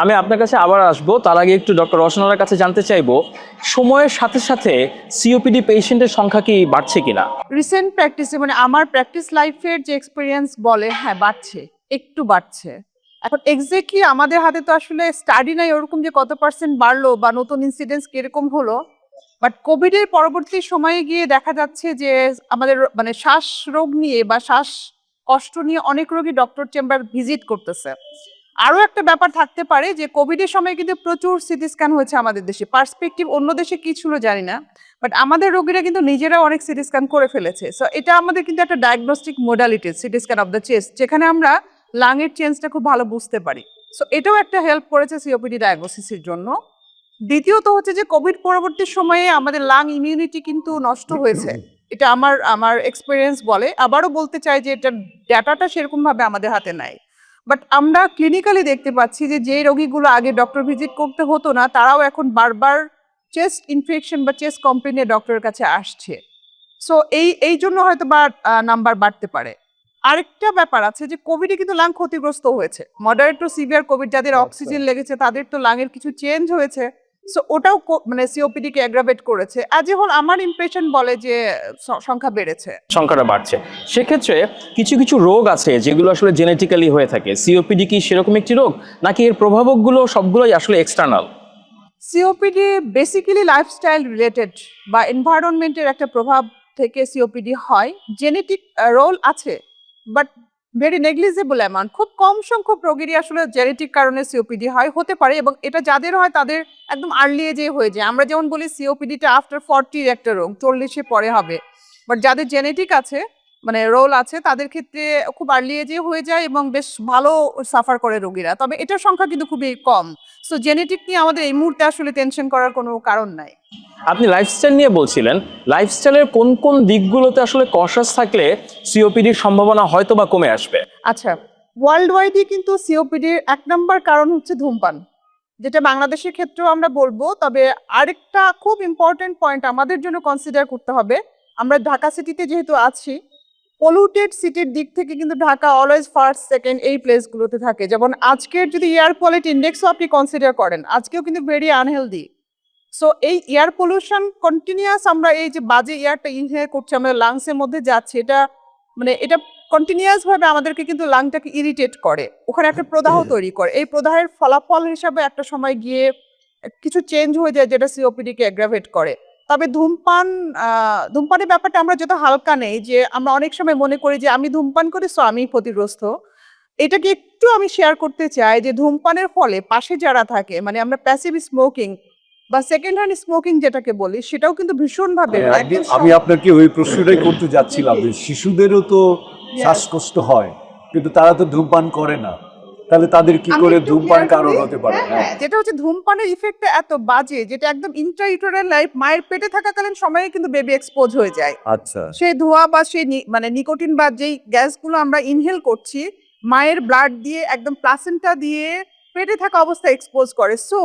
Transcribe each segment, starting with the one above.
আমি আপনার কাছে আবার আসবো, তার আগে একটু ডক্টর রওশনার কাছে জানতে চাইবো সময়ের সাথে সাথে সিওপিডি পেশেন্টের সংখ্যা কি বাড়ছে কিনা। রিসেন্ট প্র্যাকটিসে মানে আমার প্র্যাকটিস লাইফের যে এক্সপিরিয়েন্স বলে হ্যাঁ বাড়ছে, একটু বাড়ছে। এখন এক্স্যাক্টলি আমাদের হাতে তো আসলে স্টাডি নাই ওরকম যে কত পার্সেন্ট বাড়লো বা নতুন ইনসিডেন্স কিরকম হলো, বাট কোভিড এর পরবর্তী সময়ে গিয়ে দেখা যাচ্ছে যে আমাদের মানে শ্বাস রোগ নিয়ে বা শ্বাস কষ্ট নিয়ে অনেক রোগী ডক্টর চেম্বার ভিজিট করতেছে। আরো একটা ব্যাপার থাকতে পারে যে কোভিড এর সময় কিন্তু প্রচুর সিটি স্ক্যান হয়েছে আমাদের দেশে, পার্সপেক্টিভ অন্য দেশে কি ছিল জানি না, বাট আমাদের রোগীরা কিন্তু নিজেরা অনেক সিটি স্ক্যান করে ফেলেছে। সো এটা আমাদের কিন্তু একটা diagnostic modality CT scan of the chest, যেখানে আমরা লাং এর চেঞ্জটা খুব ভালো বুঝতে পারি। সো এটাও একটা হেল্প করেছে সিওপিডি ডায়াগনোসিসের জন্য। দ্বিতীয়ত হচ্ছে যে কোভিড পরবর্তী সময়ে আমাদের লাং ইমিউনিটি কিন্তু নষ্ট হয়েছে, এটা আমার আমার এক্সপিরিয়েন্স বলে। আবারও বলতে চাই যে এটা ডাটাটা সেরকম ভাবে আমাদের হাতে নাই, বাট আমরা ক্লিনিক্যালি দেখতে পাচ্ছি যে যে রোগীগুলো আগে ডক্টর ভিজিট করতে হতো না তারাও এখন বারবার চেস্ট ইনফেকশন বা চেস্ট কমপ্লেন নিয়ে ডক্টরের কাছে আসছে। সো এই জন্য হয়তো বা নাম্বার বাড়তে পারে। আরেকটা ব্যাপার আছে যে কোভিডে কিন্তু লাং ক্ষতিগ্রস্ত হয়েছে, মডারেট টু সিভিয়ার কোভিড যাদের অক্সিজেন লেগেছে তাদের তো লাংয়ের কিছু চেঞ্জ হয়েছে। সো ওটাও মানে সিওপিডি কে অ্যাগ্রাভেট করেছে। অ্যাজ এ হোল আমার ইমপ্রেশন বলে যে সংখ্যা বেড়েছে, সংখ্যাটা বাড়ছে। সেক্ষেত্রে কিছু কিছু রোগ আছে যেগুলো আসলে জেনেটিক্যালি হয়ে থাকে, সিওপিডি কি সেরকম একটি রোগ, নাকি এর প্রভাবকগুলো সবগুলোই আসলে external? COPD basically lifestyle related বা এনভায়রনমেন্টের একটা প্রভাব থেকে সিওপিডি হয়। জেনেটিক রোল আছে, বাট ভেরি নেগলিজেবল অ্যামাউন্ট, খুব কম সংখ্যক রোগীরই আসলে জেনেটিক কারণে সিওপিডি হয়, হতে পারে। এবং এটা যাদের হয় তাদের একদম আর্লি এজে হয়ে যায়। আমরা যেমন বলি সিওপিডিটা আফটার 40 একটা রোগ, 40 পরে হবে, বাট যাদের জেনেটিক আছে মানে রোল আছে তাদের ক্ষেত্রে খুব আর্লি এজে হয়ে যায় এবং বেশ ভালো সাফার করে রোগীরা। তবে এটার সংখ্যা কিন্তু খুবই কম। সো জেনেটিক নিয়ে আমাদের এই মুহূর্তে আসলে টেনশন করার কোনো কারণ নাই। আপনি লাইফস্টাইল নিয়ে বলছিলেন, লাইফস্টাইলের কোন কোন দিকগুলোতে আসলে কশাস থাকলে সিওপিডির সম্ভাবনা হয়তো বা কমে আসবে? আচ্ছা, ওয়ার্ল্ড ওয়াইডই কিন্তু সিওপিডির 1 নম্বর কারণ হচ্ছে ধূমপান, যেটা বাংলাদেশের ক্ষেত্রেও আমরা বলবো। তবে আরেকটা খুব ইম্পর্টেন্ট পয়েন্ট আমাদের জন্য কনসিডার করতে হবে, আমরা ঢাকা সিটিতে যেহেতু আছি, পলিউটেড সিটির দিক থেকে কিন্তু ঢাকা অলওয়েজ ফার্স্ট সেকেন্ড এই প্লেসগুলোতে থাকে। যেমন আজকের যদি এয়ার কোয়ালিটি ইন্ডেক্সও আপনি কনসিডার করেন, আজকেও কিন্তু ভেরি আনহেলদি। সো এই এয়ার পলিউশন কন্টিনিউয়াস, আমরা এই যে বাজে এয়ারটা ইনহেল করছি, আমাদের লাংসের মধ্যে যাচ্ছে, এটা মানে এটা কন্টিনিউয়াস ভাবে আমাদেরকে কিন্তু লাংটাকে ইরিটেট করে, ওখানে একটা প্রদাহ তৈরি করে। এই প্রদাহের ফলাফল হিসাবে একটা সময় গিয়ে কিছু চেঞ্জ হয়ে যায় যেটা সিওপিডি কে অ্যাগ্রাভেট করে। তবে ধূমপানের ব্যাপারটা আমরা যত হালকা নেই, যে আমরা অনেক সময় মনে করি যে আমি ধূমপান করি সো আমি ক্ষতিগ্রস্ত। এটাকে একটু আমি শেয়ার করতে চাই যে ধূমপানের ফলে পাশে যারা থাকে, মানে আমরা প্যাসিভ স্মোকিং বা সেকেন্ড হ্যান্ড স্মোকিং যেটাকে বলি, সেটাও কিন্তু ভীষণভাবে আমি আপনাকে ওই প্রশ্নটাই করতে যাচ্ছিলাম যে শিশুদেরও তো শ্বাসকষ্ট হয়, কিন্তু তারা তো ধূমপান করে না, তাহলে তাদের কি করে ধূমপান কারণ হতে পারে? হ্যাঁ, যেটা হচ্ছে ধূমপানের ইফেক্টটা এত বাজে যেটা একদম ইন্ট্রাইউটেরাল লাইফ, মায়ের পেটে থাকাকালীন সময়ে কিন্তু বেবি এক্সপোজ হয়ে যায়। আচ্ছা, সেই ধোঁয়া বা সেই মানে নিকোটিন বা যেই গ্যাসগুলো আমরা ইনহেল করছি, মায়ের ব্লাড দিয়ে একদম প্লাসেন্টা দিয়ে পেটে থাকা অবস্থায় এক্সপোজ করে। সো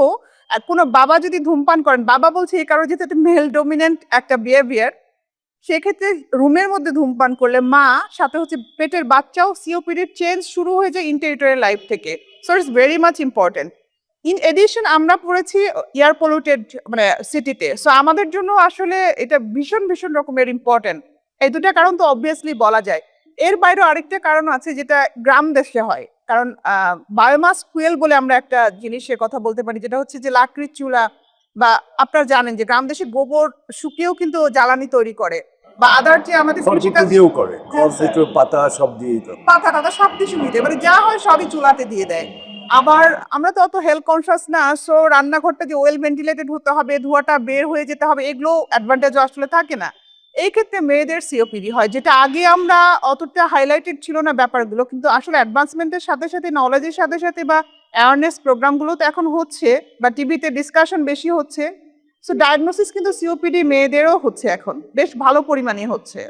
কোনো বাবা যদি ধূমপান করেন, বাবা বলছে এই কারণে যেহেতু একটা মেল ডোমিনেন্ট একটা বিহেভিয়ার, সেক্ষেত্রে রুমের মধ্যে ধূমপান করলে মা সাথে হচ্ছে পেটের বাচ্চাও সিওপিডির চেঞ্জ শুরু হয়ে যায় ইন্টেরিটরিয়াল লাইফ থেকে। So it's very much important. In addition আমরা পড়েছি এয়ার পলিউটেড মানে সিটিতে, সো আমাদের জন্য আসলে এটা ভীষণ ভীষণ রকমের ইম্পর্টেন্ট। এই দুটা কারণ তো অবভিয়াসলি বলা যায়। এর বাইরেও আরেকটা কারণ আছে যেটা গ্রাম দেশে হয়, কারণ বায়োমাস ফুয়েল বলে আমরা একটা জিনিসের কথা বলতে পারি, যেটা হচ্ছে যে লাকড়ির চুলা, বা আপনারা জানেন যে গ্রাম দেশে গোবর শুকিয়েও কিন্তু জ্বালানি তৈরি করে, বা আদার যে আমাদের খড়কুটো দিয়েও করে, খড়কুটো পাতা সব দিয়েই তো। পাতা টাতা সবকিছু মিলে মানে যা হয় সবই চুলাতে দিয়ে দেয়। আবার আমরা তো অত হেলথ কনসিয়াস না, সো রান্নাঘরটা যে ওয়েল ভেন্টিলেটেড হতে হবে, ধোঁয়াটা বের হয়ে যেতে হবে, এগুলো অ্যাডভান্টেজও আসলে থাকে না। এই ক্ষেত্রে মেয়েদের সিওপিডি হয়, যেটা আগে আমরা অতটা হাইলাইটেড ছিল না ব্যাপারগুলো, কিন্তু আসলে অ্যাডভান্সমেন্টের সাথে সাথে, নলেজের সাথে সাথে বা অ্যাওয়ারনেস প্রোগ্রামগুলো তো এখন হচ্ছে, বা টিভিতে ডিসকাশন বেশি হচ্ছে। সো ডায়াগনোসিস কিন্তু সিওপিডি মেয়েদেরও হচ্ছে, এখন বেশ ভালো পরিমাণে হচ্ছে।